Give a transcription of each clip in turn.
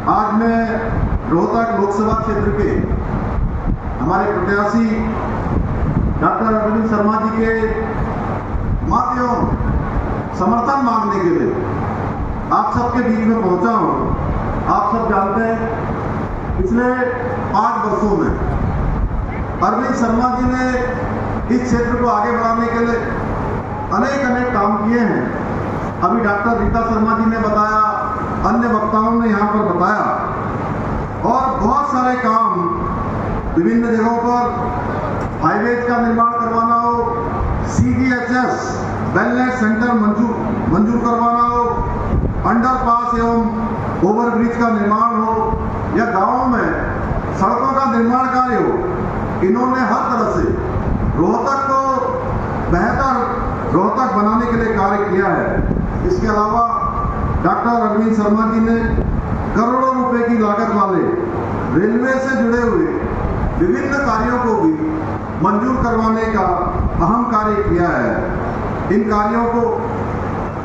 आज मैं रोहतक लोकसभा क्षेत्र के हमारे प्रत्याशी डॉक्टर अरविंद शर्मा जी के मत एवं समर्थन मांगने के लिए आप सबके बीच में पहुंचा हूं। आप सब जानते हैं पिछले 5 वर्षों में अरविंद शर्मा जी ने इस क्षेत्र को आगे बढ़ाने के लिए अनेक काम किए हैं। अभी डॉक्टर रीता शर्मा जी ने बताया, अन्य वक्ताओं ने यहाँ पर बताया, और बहुत सारे काम विभिन्न जगहों पर हाईवेज का निर्माण करवाना हो, CGHS वेलनेस सेंटर मंजूर करवाना हो, अंडरपास एवं ओवरब्रिज का निर्माण हो, या गांवों में सड़कों का निर्माण कार्य हो, इन्होंने हर तरह से रोहतक को बेहतर रोहतक बनाने के लिए कार्य किया है। इसके अलावा डॉक्टर अरविंद शर्मा जी ने करोड़ों रुपए की लागत वाले रेलवे से जुड़े हुए विभिन्न कार्यों को भी मंजूर करवाने का अहम कार्य किया है। इन कार्यों को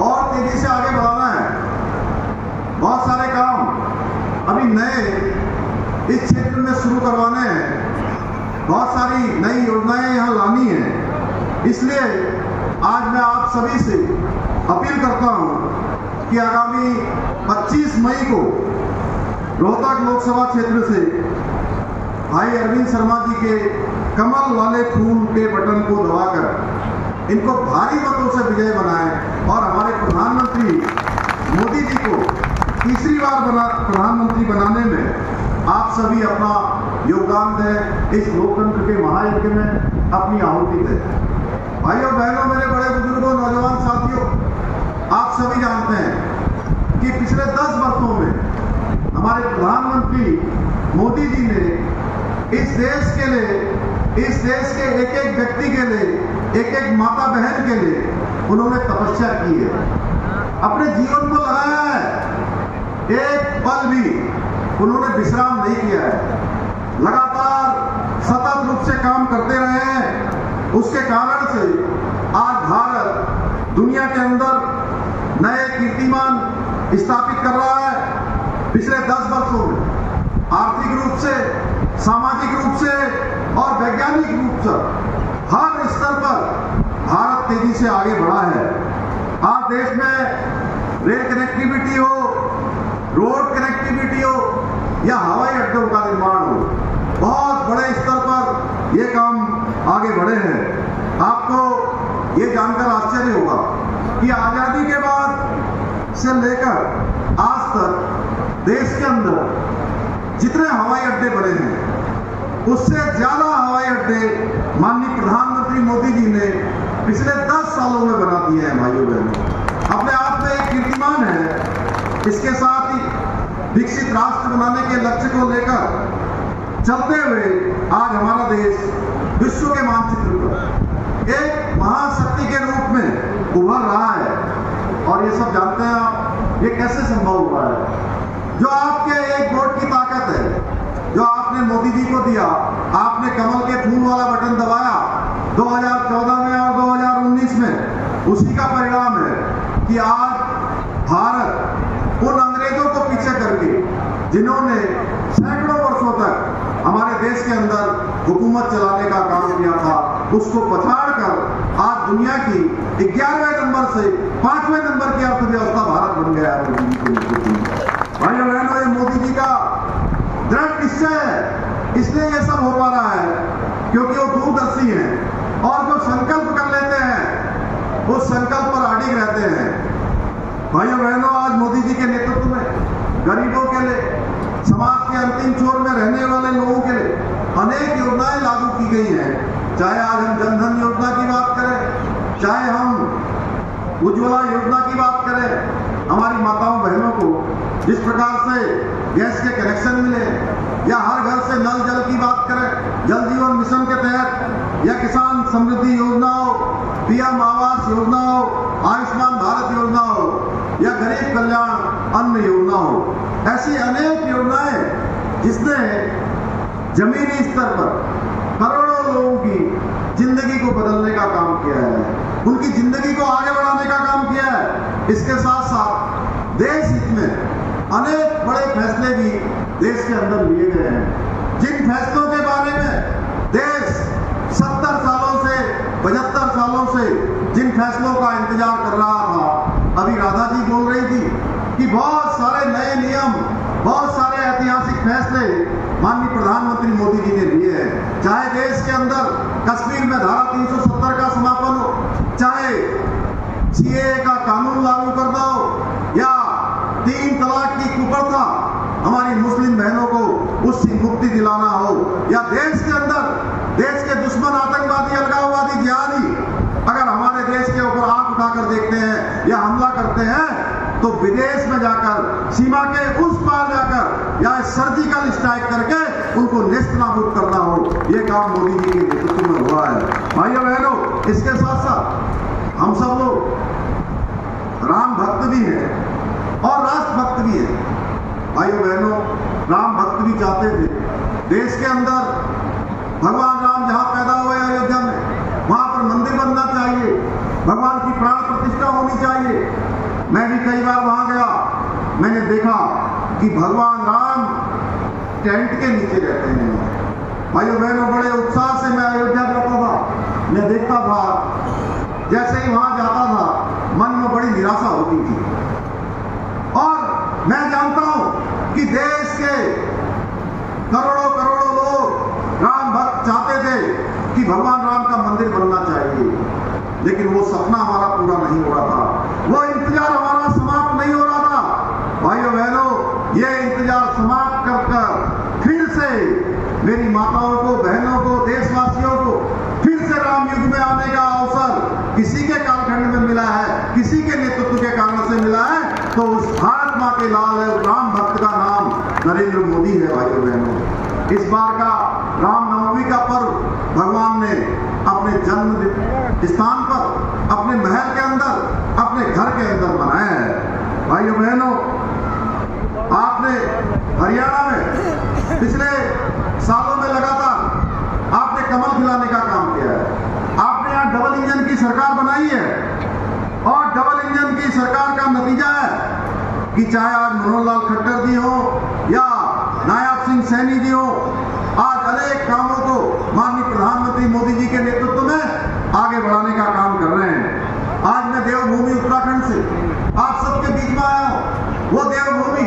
और तेजी से आगे बढ़ाना है। बहुत सारे काम अभी नए इस क्षेत्र में शुरू करवाने हैं, बहुत सारी नई योजनाएं यहाँ लानी है। इसलिए आज मैं आप सभी से अपील करता हूँ कि आगामी 25 मई को रोहतक लोकसभा क्षेत्र से भाई अरविंद शर्मा जी के कमल वाले फूल के बटन को दबाकर इनको भारी मतों से विजय बनाएं और हमारे प्रधानमंत्री मोदी जी को तीसरी बार प्रधानमंत्री बनाने में आप सभी अपना योगदान दें। इस लोकतंत्र के महायज्ञ में अपनी आहुति दें। भाइयों बहनों, मेरे बड़े बुजुर्गों, नौजवान साथियों, आप सभी जानते हैं कि पिछले 10 वर्षों में हमारे प्रधानमंत्री मोदी जी ने इस देश के लिए, इस देश के एक व्यक्ति के लिए, एक माता बहन के लिए उन्होंने तपस्या की है, अपने जीवन को लगाया है। एक पल भी उन्होंने विश्राम नहीं किया है, लगातार सतत रूप से काम करते रहे हैं। उसके कारण से आज भारत दुनिया के अंदर नए कीर्तिमान स्थापित कर रहा है। पिछले 10 वर्षों में आर्थिक रूप से, सामाजिक रूप से और वैज्ञानिक रूप से हर स्तर पर भारत तेजी से आगे बढ़ा है। आज देश में रेल कनेक्टिविटी हो, रोड कनेक्टिविटी हो या हवाई अड्डों का निर्माण हो, बहुत बड़े स्तर पर ये काम आगे बढ़े हैं। आपको ये जानकर आश्चर्य होगा कि आजादी के बाद से लेकर आज तक देश के अंदर जितने हवाई अड्डे बने हैं, उससे ज्यादा हवाई अड्डे माननीय प्रधानमंत्री मोदी जी ने पिछले 10 सालों में बना दिए हैं। भाइयों बहनों, अपने आप में एक कीर्तिमान है। इसके साथ ही विकसित राष्ट्र बनाने के लक्ष्य को लेकर चलते हुए आज हमारा देश विश्व के मानचित्र पर एक महाशक्ति के रूप में उभर रहा है। और ये सब जानते हैं आप, ये कैसे संभव हुआ है? जो आपके एक वोट की ताकत है, जो आपने मोदी जी को दिया, आपने कमल के फूल वाला बटन दबाया 2014 में और 2019 में, उसी का परिणाम है कि आज भारत उन अंग्रेजों को पीछे करके, जिन्होंने सैकड़ों वर्षों तक हमारे देश के अंदर हुकूमत चलाने का काम किया था, उसको पछाड़कर आज दुनिया की 11वें नंबर से 5वें नंबर की अर्थव्यवस्था भारत बन गया है मोदी जी के नेतृत्व में। भाइयों बहनों, ये मोदी जी का दृढ़ निश्चय है, इसलिए ये सब हो पा रहा है क्योंकि वो दूरदर्शी हैं और जो संकल्प कर लेते हैं उस संकल्प पर अडिग रहते हैं। भाइयों बहनों, आज मोदी जी के नेतृत्व में गरीबों के लिए, समाज के अंतिम छोर में रहने वाले लोगों के लिए अनेक योजनाएं लागू की गई हैं। चाहे आज हम जनधन योजना की बात करें, चाहे हम उज्ज्वला योजना की बात करें, हमारी माताओं बहनों को जिस प्रकार से गैस के कनेक्शन मिले, या हर घर से नल जल की बात करें, जल जीवन मिशन के तहत, या किसान समृद्धि योजना हो, PM आवास योजना हो, आयुष्मान भारत योजना हो, या गरीब कल्याण अन्न योजना हो, ऐसी अनेक योजनाएं जिसने जमीनी स्तर पर करोड़ों लोगों की जिंदगी को बदलने का काम किया है, उनकी जिंदगी को आगे बढ़ाने का काम किया है। इसके साथ साथ देश हित में अनेक बड़े फैसले भी देश के अंदर लिए गए हैं, जिन फैसलों के बारे में देश 70 सालों से 75 सालों से जिन फैसलों का इंतजार कर रहा था। अभी राधा जी बोल रही थी कि बहुत सारे नए नियम, बहुत सारे ऐतिहासिक फैसले माननीय प्रधानमंत्री मोदी जी ने लिए हैं। चाहे देश के अंदर कश्मीर में धारा 370 का समापन हो, चाहे सीएए का कानून लागू कर दो, या 3 तलाक की कुप्रथा हमारी मुस्लिम बहनों को उससे मुक्ति दिलाना हो, या देश के अंदर देश के दुश्मन आतंकवादी, अलगाववादी, जिहादी अगर हमारे देश के ऊपर आंख उठाकर देखते हैं या हमला करते हैं तो विदेश में जाकर, सीमा के उस पार जाकर या सर्जिकल स्ट्राइक करके उनको नेस्तनाबूद करना हो, ये काम मोदी जी के नेतृत्व में हुआ है। भाइयों बहनों, इसके साथ साथ हम सब लोग राम भक्त भी हैं और राष्ट्र भक्त भी हैं। भाइयों बहनों, राम भक्त भी चाहते थे देश के अंदर भगवान राम जहां पैदा हुए अयोध्या में, वहां पर मंदिर बनना चाहिए, भगवान की प्राण प्रतिष्ठा होनी चाहिए। मैं भी कई बार वहां गया, मैंने देखा कि भगवान राम टेंट के नीचे रहते हैं। भाइयों बहनों, बड़े उत्साह से मैं अयोध्या जाता था, मैं देखता था, जैसे ही वहां जाता था मन में बड़ी निराशा होती थी। और मैं जानता हूं कि देश के करोड़ों करोड़ों लोग राम भक्त चाहते थे कि भगवान राम का मंदिर बनना चाहिए, लेकिन वो सपना हमारा पूरा नहीं हो रहा था, वो इंतजार हमारा समाप्त नहीं हो रहा था। भाइयों बहनों, ये इंतजार समाप्त कर कर फिर से मेरी माताओं को, बहनों को, देशवासियों को फिर से राम युग में आने का अवसर किसी के कालखंड में मिला है, किसी के नेतृत्व के कारण से मिला है, तो उस भारत माँ के लाल राम भक्त का नाम नरेंद्र मोदी है। भाइयों बहनों, इस बार का रामनवमी का पर्व भगवान ने अपने जन्म स्थान पर, अपने महल के अंदर, अपने घर के अंदर मनाया है। भाइयों बहनों, आपने हरियाणा में पिछले सालों में लगातार आपने कमल खिलाने का काम किया है। आपने यहाँ डबल इंजन की सरकार बनाई है, और डबल इंजन की सरकार का नतीजा है कि चाहे आज मनोहर लाल खट्टर जी हो या नायब सिंह सैनी जी हो, आज अनेक कामों को माननीय प्रधानमंत्री मोदी जी के नेतृत्व में आगे बढ़ाने का काम कर रहे हैं। आज मैं देवभूमि उत्तराखंड से आप सबके बीच में आया हूं, वो देवभूमि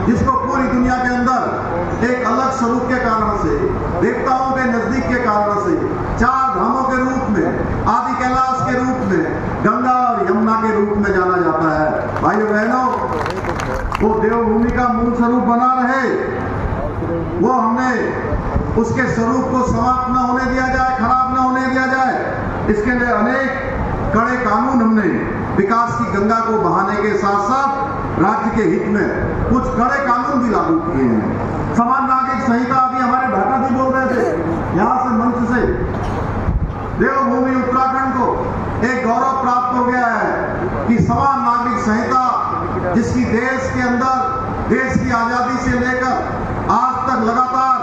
जिसको पूरी दुनिया के अंदर एक अलग स्वरूप के कारण से, देवताओं के नजदीक के कारण से, 4 धामों के रूप में, आदि कैलाश के रूप में, गंगा और यमुना के रूप में जाना जाता है। भाइयों बहनों, वो देवभूमि का मूल स्वरूप बना रहे, वो हमने उसके स्वरूप को समाप्त न होने दिया जाए, खराब न होने दिया जाए, इसके लिए अनेक कड़े कानून हमने विकास की गंगा को बहाने के साथ साथ राज्य के हित में कुछ कड़े कानून भी लागू किए हैं। समान नागरिक संहिता, अभी हमारे ढाका जी बोल रहे थे यहाँ से मंच से, देवभूमि उत्तराखंड को एक गौरव प्राप्त हो गया है कि समान नागरिक संहिता, जिसकी देश के अंदर, देश की आजादी से लेकर आज तक लगातार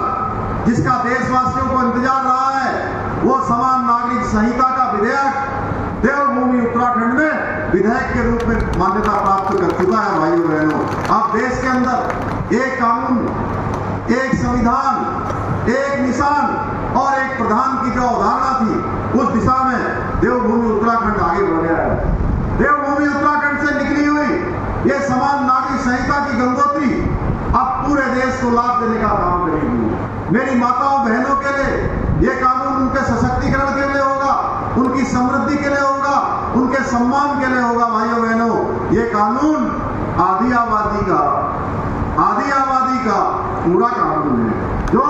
जिसका देशवासियों को इंतजार रहा है, वो समान नागरिक संहिता का विधेयक देवभूमि उत्तराखंड में विधेयक के रूप में मान्यता प्राप्त कर चुका है। भाइयों बहनों, अब देश के अंदर एक कानून, एक संविधान, एक निशान और एक प्रधान की जो अवधारणा थी, उस दिशा में देवभूमि उत्तराखंड आगे बढ़ गया है। देवभूमि उत्तराखंड से निकली हुई ये समान नागरिक संहिता की गंगोत्री अब पूरे देश को लाभ देने का काम करेगी। मेरी माताओं बहनों के लिए ये कानून उनके सशक्तिकरण के लिए होगा, उनकी समृद्धि के लिए होगा, उनके सम्मान के लिए होगा। भाइयों बहनों, ये कानून आदि आबादी का पूरा कानून है, जो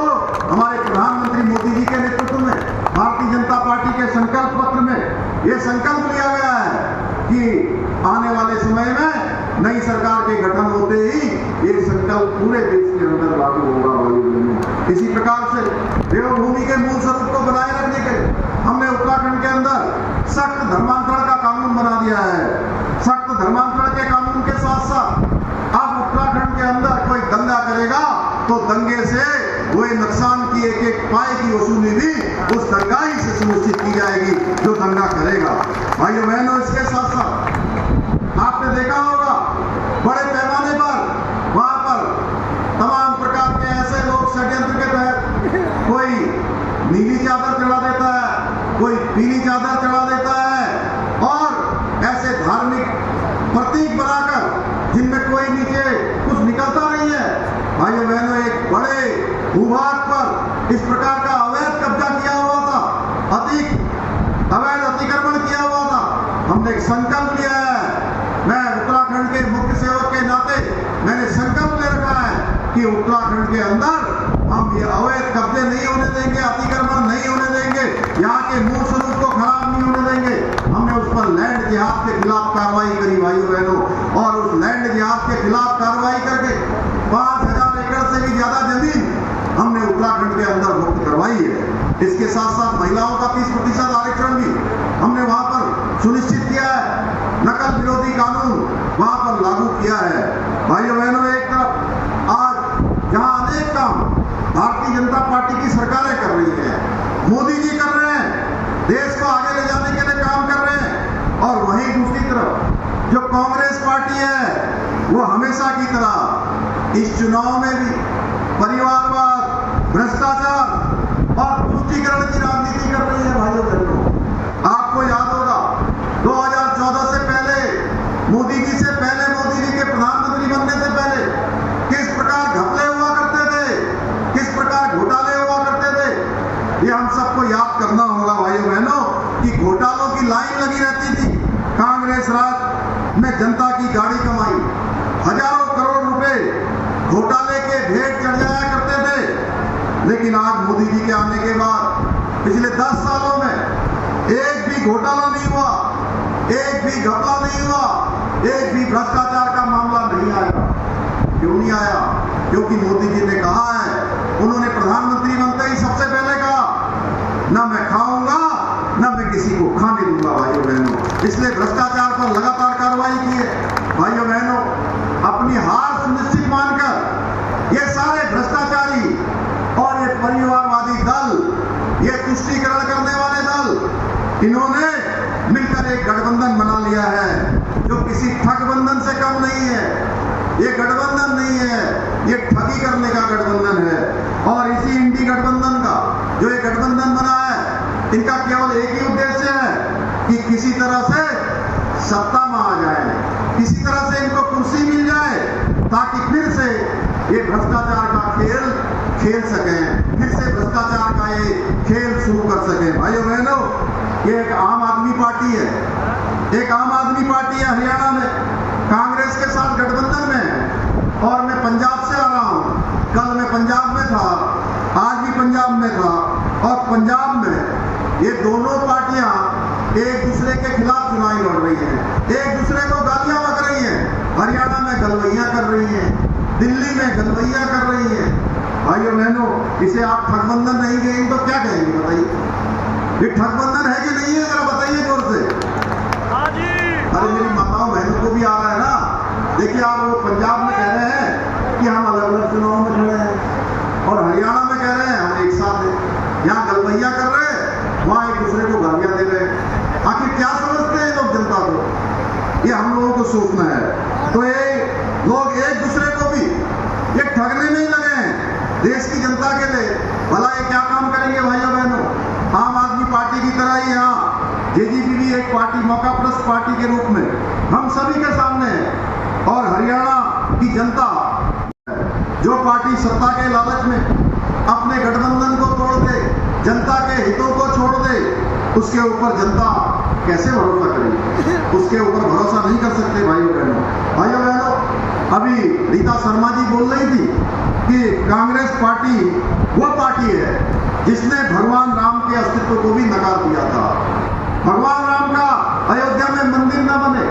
हमारे प्रधानमंत्री मोदी जी के नेतृत्व में भारतीय जनता पार्टी के संकल्प पत्र में ये संकल्प लिया गया है कि आने वाले समय में नई सरकार के गठन होते ही ये संकल्प पूरे देश के अंदर लागू होगा। इसी प्रकार से देवभूमि के मूल स्वरूप को बनाए रखने के लिए हमने उत्तराखंड के अंदर सख्त धर्मांतरण का कानून बना दिया है। सख्त धर्मांतरण के कानून के साथ साथ अब उत्तराखंड के अंदर कोई दंगा करेगा तो दंगे से हुए नुकसान की एक पाई की वसूली भी उस दंगाई से सुनिश्चित की जाएगी जो दंगा करेगा। भाइयों बहनों, इसके साथ साथ आपने देखा होगा बड़े पैमाने पर वहां पीली चादर चढ़ा देता है और ऐसे धार्मिक प्रतीक बनाकर जिनमें कोई नीचे कुछ निकलता नहीं है। भाइयों बहनों, एक बड़े भूभाग पर इस प्रकार का अवैध कब्जा किया हुआ था, अवैध अतिक्रमण किया हुआ था। हमने एक संकल्प लिया है, मैं उत्तराखंड के मुख्य सेवक के नाते मैंने संकल्प ले रखा है कि उत्तराखंड के अंदर हम ये अवैध कब्जे नहीं होने देंगे, अतिक्रमण नहीं होने देंगे, यहाँ के मूल स्वरूप को खराब नहीं होने देंगे। हमने उस पर लैंड जिहाद के खिलाफ कार्रवाई करी भाइयों बहनों, और उस लैंड जिहाद के खिलाफ कार्रवाई करके 5000 एकड़ से भी ज्यादा जमीन हमने उत्तराखंड के अंदर मुक्त करवाई है। इसके साथ साथ महिलाओं का 30% आरक्षण भी हमने वहां पर सुनिश्चित किया है। नकल विरोधी कानून वहां पर लागू किया है। भाइयों बहनों, एक तरफ आज जहां अनेक काम भारतीय जनता पार्टी की सरकारें कर रही है, मोदी जी कर रहे हैं, देश को आगे ले जाने के लिए काम कर रहे हैं, और वहीं दूसरी तरफ जो कांग्रेस पार्टी है वो हमेशा की तरह इस चुनाव में भी परिवारवाद, भ्रष्टाचार और तुष्टीकरण की राजनीति कर रही है। भाइयों बहनों, आपको याद होगा 2014 से पहले, मोदी जी से पहले, मोदी जी के प्रधानमंत्री बनने से पहले किस प्रकार घपले हुआ करते थे, किस प्रकार घोटाले हुआ करते थे, ये हम सबको याद करना होगा भाइयों बहनों, कि घोटालों की लाइन लगी रहती थी। कांग्रेस राज में जनता की गाड़ी कमाई, हजारों करोड़ रुपए घोटाले के भेंट चढ़ जाया करते थे। लेकिन आज मोदी जी के आने के बाद पिछले 10 सालों में एक भी घोटाला नहीं हुआ, एक भी घपला नहीं हुआ, एक भी भ्रष्टाचार का मामला नहीं आया। क्यों नहीं आया? क्योंकि मोदी जी ने कहा है, उन्होंने प्रधानमंत्री बनते ही सबसे पहले कहा, ना मैं खाऊंगा ना मैं किसी को खाने दूंगा। भाइयों बहनों, इसलिए भ्रष्टाचार पर लगातार कार्रवाई की है। भाइयों बहनों, अपनी हार सुनिश्चित मानकर ये सारे भ्रष्टाचारी और ये परिवारवादी दल, ये तुष्टीकरण करने वाले दल, इन्होंने मिलकर एक गठबंधन बना लिया है जो किसी ठगबंधन से कम नहीं है। ये गठबंधन नहीं है, ये ठगी करने का गठबंधन है। और इसी इंडी गठबंधन का जो ये गठबंधन बना है, इनका केवल एक ही उद्देश्य है कि किसी तरह से सत्ता में आ जाए, किसी तरह से इनको कुर्सी मिल जाए, ताकि फिर से ये भ्रष्टाचार का खेल सकें, फिर से भ्रष्टाचार का ये खेल शुरू कर सकें। भाइयों बहनों, ये एक आम आदमी पार्टी है, एक आम आदमी पार्टी है हरियाणा में, कांग्रेस के साथ गठबंधन में है। और मैं पंजाब से आ रहा हूँ, कल मैं पंजाब में था, आज भी पंजाब में था, और पंजाब में ये दोनों पार्टियां एक दूसरे के खिलाफ चुनाव लड़ रही हैं, एक दूसरे को गालियां बक रही हैं। हरियाणा में गलवैया कर रही हैं, दिल्ली में गलवैया कर रही हैं। भाइयों बहनों, इसे आप ठगबंधन नहीं कहेंगे तो क्या कहेंगे बताइए? ये ठगबंधन है कि नहीं है, जरा बताइए जोर से। अरे मेरी माताओं बहनों को भी आ रहा है ना। देखिए, आप वो पंजाब में कह रहे हैं कि हम अलग अलग चुनाव में खड़े हैं, और हरियाणा में कह रहे हैं हम एक साथ हैं। यहाँ गलवैया कर रहे हैं, वहां एक दूसरे को गालियां दे रहे हैं। आखिर क्या समझते हैं लोग जनता को? ये हम लोगों को सोचना है। तो ये लोग एक दूसरे को भी ये ठगने में ही लगे हैं देश की जनता के लिए। भला ये क्या काम करेंगे भाइयों बहनों? आम आदमी पार्टी की तरह ही यहाँ जेजेपी भी एक पार्टी, मौकाप्रस्त पार्टी के रूप में हम सभी के सामने है। और हरियाणा की जनता, जो पार्टी सत्ता के लालच में अपने गठबंधन को तोड़ दे, जनता के हितों को छोड़ दे, उसके ऊपर जनता कैसे भरोसा करेगी? उसके ऊपर भरोसा नहीं कर सकते भाइयों बहनों। भाइयों बहनों, अभी रीता शर्मा जी बोल रही थी कि कांग्रेस पार्टी वो पार्टी है जिसने भगवान राम के अस्तित्व को भी नकार दिया था। भगवान राम का अयोध्या में मंदिर न बने,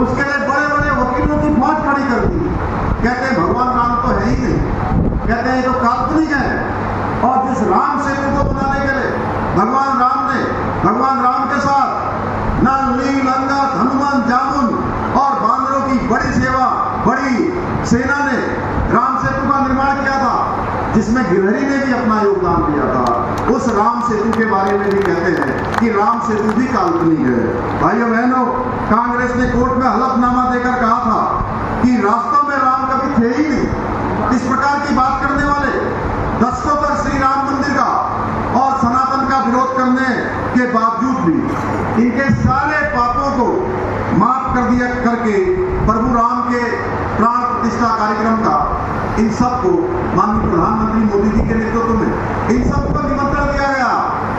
उसके लिए बड़े बड़े वकीलों की फौज खड़ी कर दी। कहते हैं भगवान राम तो है ही नहीं, कहते हैं ये तो काल्पनिक है। और जिस राम सेतु को बनाने के लिए भगवान राम ने, भगवान राम के साथ नल, नील, अंगद, हनुमान, जामुन और बांदरों की बड़ी सेवा, बड़ी सेना ने राम सेतु का निर्माण किया था, जिसमें गिलहरी ने भी अपना योगदान दिया था। उस राम सेतु के बारे में भी कहते हैं कि राम सेतु भी काल्पनिक है। भाइयों बहनों, कांग्रेस ने कोर्ट में हलफनामा देकर कहा था कि रास्तों में राम कभी थे ही नहीं। इस प्रकार की बात करने वाले दशकों तक श्री राम मंदिर का और सनातन का विरोध करने के बावजूद भी इनके सारे पापों को माफ कर दिया करके प्रभु राम के प्राण प्रतिष्ठा कार्यक्रम का इन सबको माननीय प्रधानमंत्री मोदी जी के नेतृत्व में इन सबको निमंत्रण दिया गया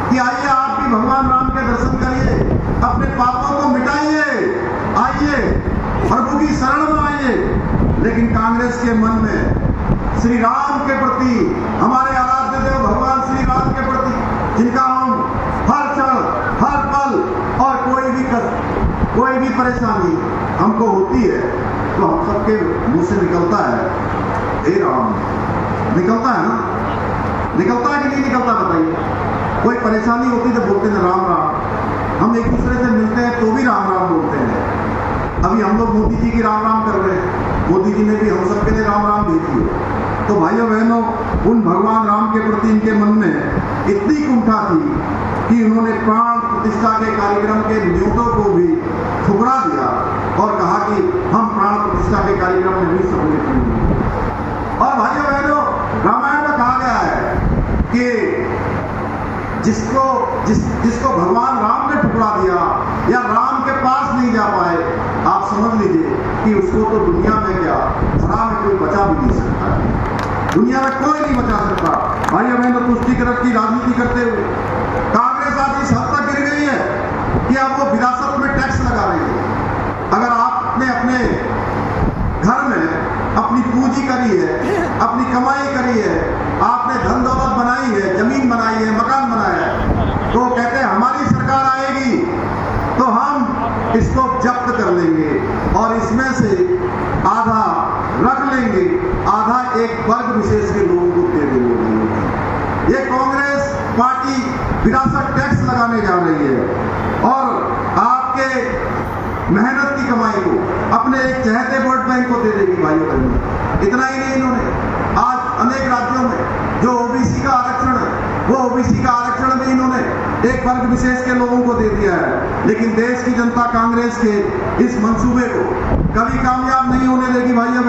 कि आइए आप भी भगवान राम के दर्शन करिए, अपने पापों को मिटाइए, आइए प्रभु की शरण में आइए। लेकिन कांग्रेस के मन में श्री राम के प्रति, हमारे आराध्य देव भगवान श्री राम के प्रति, जिनका हम हर क्षण हर पल और कोई भी परेशानी हमको होती है तो हम सबके मुंह से निकलता है हे राम, निकलता है ना, निकलता है कि नहीं निकलता बताइए। कोई परेशानी होती तो बोलते हैं राम राम, हम एक दूसरे से मिलते हैं तो भी राम राम बोलते हैं। अभी हम लोग मोदी जी की राम राम कर रहे हैं, मोदी जी ने भी हम सबके लिए राम राम भेजी है। तो भाइयों बहनों, उन भगवान राम के प्रति इनके मन में इतनी कुंठा थी कि उन्होंने प्राण प्रतिष्ठा के कार्यक्रम के नियमों को भी ठुकरा दिया और कहा कि हम प्राण प्रतिष्ठा के कार्यक्रम में भी सम्मिलित नहीं। और भाइयों बहनों, रामायण में कहा गया है कि जिसको भगवान राम ने ठुकरा दिया या राम के पास नहीं जा पाए, आप समझ लीजिए कि उसको तो दुनिया में क्या, धरा में कोई बचा भी नहीं सकता है, दुनिया में कोई नहीं बचा सकता। भाइयों बहनों, तुष्टिकरण की राजनीति करते हुए कांग्रेस आज इस हद तक गिर गई है कि अब वो विरासत में टैक्स लगा रही है। अगर आपने अपने घर में अपनी पूंजी करी है, अपनी कमाई करी है, आपने धन दौलत बनाई है, जमीन बनाई है, मकान बनाया है, तो कहते हैं हमारी सरकार आएगी तो हम इसको जब्त कर लेंगे और इसमें से आधा रख लेंगे, आधा एक वर्ग विशेष के लोगों को दे देंगे। ये कांग्रेस पार्टी विरासत टैक्स लगाने जा रही है और आपके मेहनत की कमाई को अपने एक चहेते वोट बैंक को दे देगी। भाइयों बहनों, इतना ही नहीं, इन्होंने आज अनेक राज्यों में जो ओबीसी का आरक्षण है, वो ओबीसी का आरक्षण भी इन्होंने एक वर्ग विशेष के लोगों को दे दिया है। लेकिन देश की जनता कांग्रेस के इस मंसूबे को कभी कामयाब नहीं होने देगी। भाइयों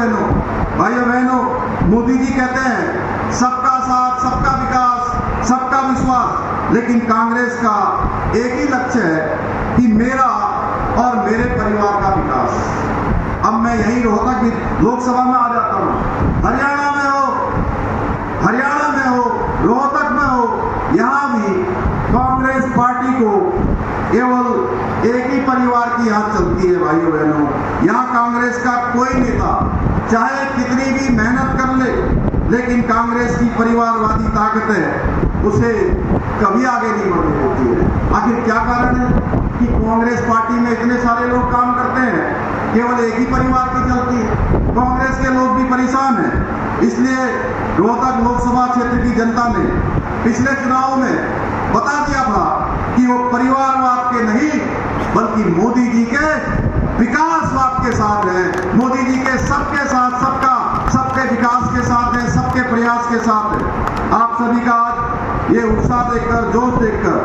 बहनों, मोदी जी कहते हैं सबका साथ, सबका विकास, सबका विश्वास, लेकिन कांग्रेस का एक ही लक्ष्य है कि मेरा और मेरे परिवार का विकास। अब मैं यही रोहतक लोकसभा में आ जाता हूँ, हरियाणा में हो, रोहतक में हो, यहाँ भी कांग्रेस पार्टी को केवल एक ही परिवार की याद चलती है। भाइयों बहनों, यहाँ कांग्रेस का कोई नेता चाहे कितनी भी मेहनत कर ले, लेकिन कांग्रेस की परिवारवादी ताकत है उसे कभी आगे नहीं बढ़ने देती है। आखिर क्या कारण है कि कांग्रेस पार्टी में इतने सारे लोग काम करते हैं, केवल एक ही परिवार की चलती है। कांग्रेस के लोग भी परेशान हैं। इसलिए रोहतक लोकसभा क्षेत्र की जनता ने पिछले चुनाव में बता दिया था कि वो परिवारवाद के नहीं बल्कि मोदी जी के विकासवाद के साथ है, मोदी जी के सबके साथ, सबके विकास के साथ है, सबके प्रयास के साथ है। आप सभी का आज ये उत्साह देखकर, जोश देखकर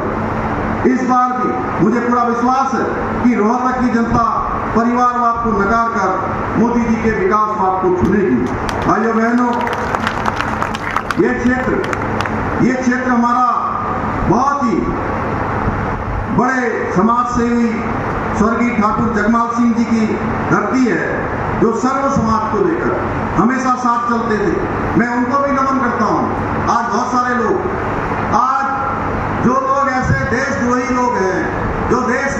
इस बार भी मुझे पूरा विश्वास है कि रोहतक की जनता परिवारवाद को नकार कर मोदी जी के विकासवाद को चुनेगी। भाइयों बहनों, ये क्षेत्र हमारा बहुत ही बड़े समाज सेवी स्वर्गीय ठाकुर जगमाल सिंह जी की धरती है, जो सर्व समाज को लेकर हमेशा साथ चलते थे। मैं उनको भी नमन करता हूँ। आज बहुत सारे लोग, आज जो लोग ऐसे देशद्रोही लोग हैं, जो देश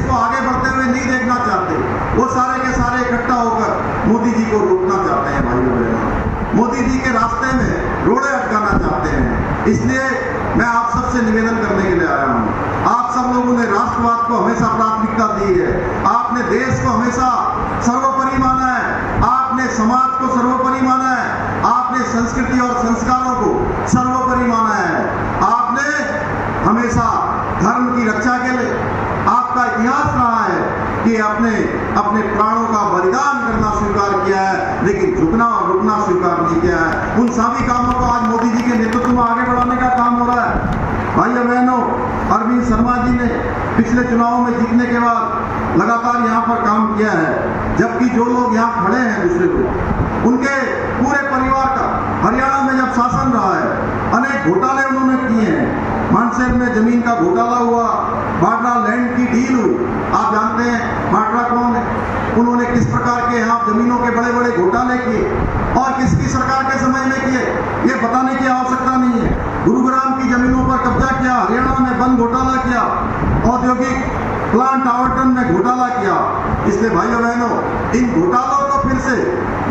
को आगे बढ़ते हुए नहीं देखना चाहते, वो सारे के सारे इकट्ठा होकर मोदी जी को रोकना चाहते हैं। भाइयों बहनों, मोदी जी के रास्ते में रोड़े अटकाना चाहते हैं। इसलिए मैं आप सबसे निवेदन करने के लिए आया हूँ। आप सब लोगों ने राष्ट्रवाद को हमेशा प्राथमिकता दी है, आपने देश को हमेशा सर्वोपरि माना है, आपने समाज को सर्वोपरि माना है, आपने संस्कृति और संस्कारों को सर्वोपरि माना है, आपने हमेशा धर्म की रक्षा के लिए, आपका इतिहास रहा है कि अपने प्राणों का बलिदान करना स्वीकार किया है, लेकिन झुकना और रुकना स्वीकार नहीं किया है। उन सभी कामों को आज मोदी जी के नेतृत्व में आगे बढ़ाने का काम हो रहा है। भाइयों बहनों, अरविंद शर्मा जी ने पिछले चुनाव में जीतने के बाद लगातार यहाँ पर काम किया है, जबकि जो लोग यहाँ खड़े हैं दूसरे को, उनके पूरे परिवार का हरियाणा में जब शासन रहा है, अनेक घोटाले उन्होंने किए हैं। मानसेर में जमीन का घोटाला हुआ, बाड्रा लैंड की डील हुई। आप जानते हैं बाड्रा कौन है, उन्होंने किस प्रकार के यहाँ जमीनों के बड़े बड़े घोटाले किए और किसकी सरकार के समय में किए, ये बताने की आवश्यकता नहीं है। गुरुग्राम की जमीनों पर कब्जा किया, हरियाणा में वन घोटाला किया, औद्योगिक प्लांट आवंटन में घोटाला किया। इसलिए भाइयों बहनों, इन घोटालों को फिर से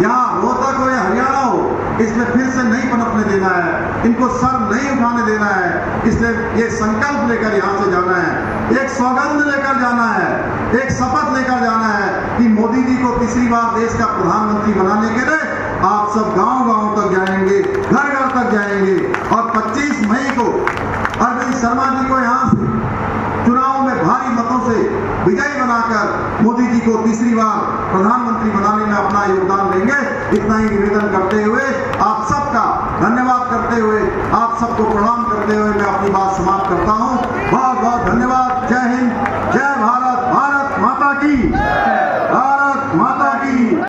यहाँ रोहतक हो या हरियाणा हो, इसमें फिर से नहीं पनपने देना है, इनको सर नहीं उठाने देना है। इसलिए ये संकल्प लेकर यहाँ से जाना है, एक सौगंध लेकर जाना है, एक शपथ लेकर जाना है कि मोदी जी को तीसरी बार देश का प्रधानमंत्री बनाने के लिए आप सब गांव-गांव तक जाएंगे, घर-घर तक जाएंगे और 25 मई को अरविंद शर्मा जी को यहाँ से चुनाव में भारी मतों से विजयी बनाकर मोदी जी को तीसरी बार प्रधानमंत्री बनाने में अपना योगदान देंगे। इतना ही निवेदन करते हुए, आप सबका धन्यवाद करते हुए, आप सबको प्रणाम करते हुए मैं अपनी बात समाप्त करता हूँ। बहुत बहुत धन्यवाद। जय हिंद, जय भारत, भारत माता की।